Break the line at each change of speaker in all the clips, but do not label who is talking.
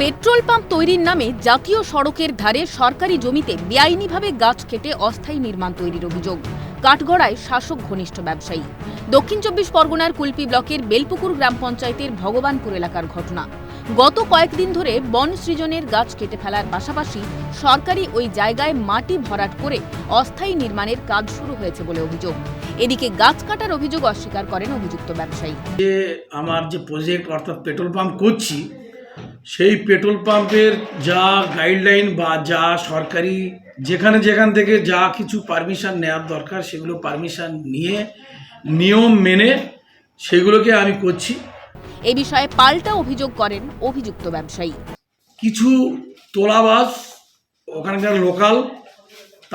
Petrol pump তৈরির নামে জাতীয় সড়কের ধারে সরকারি জমিতে বেআইনিভাবে গাছ কেটে অস্থায়ী নির্মাণ তৈরির অভিযোগ। কাঠগড়ায় শাসক ঘনিষ্ঠ ব্যবসায়ী। দক্ষিণ চব্বিশ পরগনার কুলপি ব্লকের বেলপুকুর গ্রাম পঞ্চায়েতের ভগবানপুর এলাকার ঘটনা। গত কয়েকদিন ধরে বন সৃজনের গাছ কেটে ফেলার পাশাপাশি সরকারি ওই জায়গায় মাটি ভরাট করে অস্থায়ী নির্মাণের কাজ শুরু হয়েছে বলে অভিযোগ। এদিকে গাছ কাটার অভিযোগ অস্বীকার করেন অভিযুক্ত ব্যবসায়ী।
আমার যে প্রজেক্ট অর্থাৎ পেট্রোল পাম্প করছি, সেই পেট্রোল পাম্পের যা গাইডলাইন বা যা সরকারি যেখান থেকে যা কিছু পারমিশন নেওয়ার দরকার সেগুলো পারমিশন নিয়ে নিয়ম মেনে সেগুলোকে আমি করছি।
এই বিষয়ে পাল্টা অভিযোগ করেন অভিযুক্ত ব্যবসায়ী।
কিছু তোলাবাজ ওখানকার লোকাল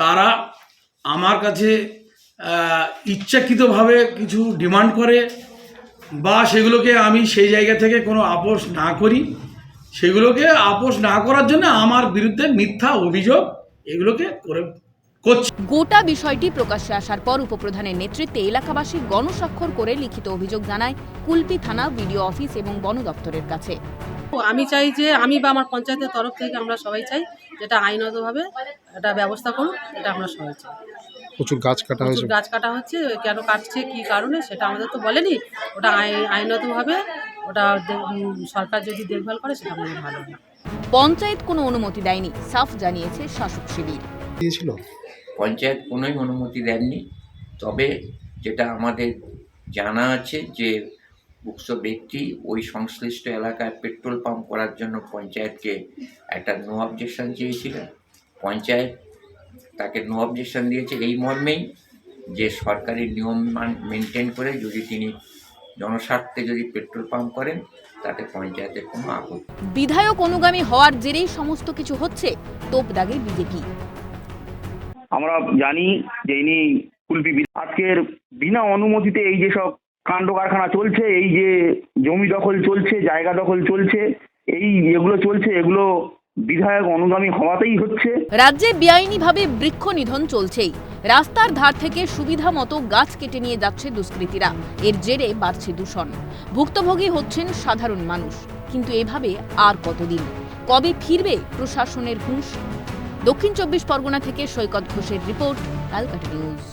তারা আমার কাছে ইচ্ছাকৃতভাবে কিছু ডিমান্ড করে বা সেগুলোকে আমি সেই জায়গা থেকে কোনো আপোষ না করি, সেগুলোকে আপোষ না করার জন্য আমার বিরুদ্ধে মিথ্যা অভিযোগ এগুলোকে করছে।
গোটা বিষয়টি প্রকাশ্যে আসার পর উপপ্রধানের নেতৃত্বে এলাকাবাসী গণস্বাক্ষর করে লিখিত অভিযোগ জানায় কুলপি থানা, বিডিও অফিস এবং বন দপ্তরের কাছে।
আমি চাই যে আমি বা আমার পঞ্চায়েতের তরফ থেকে আমরা সবাই চাই যেটা আইনগতভাবে এটা ব্যবস্থা করুন, এটা আমরা সবাই চাই।
প্রচুর গাছ কাটা
হচ্ছে, কেন কাটছে কি কারণে সেটা আমাদের তো বলেনি। ওটা আইনগতভাবে ওটা সরকার যদি দেখভাল করে সেটা আমাদের ভালো হয়।
পঞ্চায়েত কোনো অনুমতি দেয়নি, সাফ জানিয়েছে শাসক শিবির।
পঞ্চায়েত কোনোই অনুমতি দেননি। তবে যেটা আমাদের জানা আছে যে উক্ত ব্যক্তি ওই সংশ্লিষ্ট এলাকায় পেট্রোল পাম্প করার জন্য পঞ্চায়েতকে একটা নো অবজেকশন চেয়েছিলেন। পঞ্চায়েত তাকে নো অবজেকশন দিয়েছে এই মর্মেই যে সরকারি নিয়ম মেনটেন করে যদি তিনি জনস্বার্থে যদি পেট্রোল পাম্প করেন তাতে পঞ্চায়েতের কোনো আপত্তি।
বিধায়ক অনুগামী হওয়ার জেরেই সমস্ত কিছু হচ্ছে, তোপ দাগে বিজেপি।
আমরা জানি যে ইনি কুলপি আজকের বিনা অনুমতিতে এই যে সব কাণ্ড কারখানা চলছে, এই যে জমি দখল চলছে, জায়গা দখল চলছে, এগুলো চলছে, এগুলো বিধায়ক অনুগামী হওয়াতেই হচ্ছে।
রাজ্যে বেআইনিভাবে বৃক্ষ নিধন চলছেই। রাস্তার ধার থেকে সুবিধা মতো গাছ কেটে নিয়ে যাচ্ছে দুষ্কৃতীরা। এর জেরে বাড়ছে দূষণ। ভুক্তভোগী হচ্ছেন সাধারণ মানুষ। কিন্তু এভাবে আর কতদিন? কবে ফিরবে প্রশাসনের হুঁশ? দক্ষিণ চব্বিশ পরগনা থেকে সৈকত ঘোষের রিপোর্ট, ক্যালকাটা নিউজ।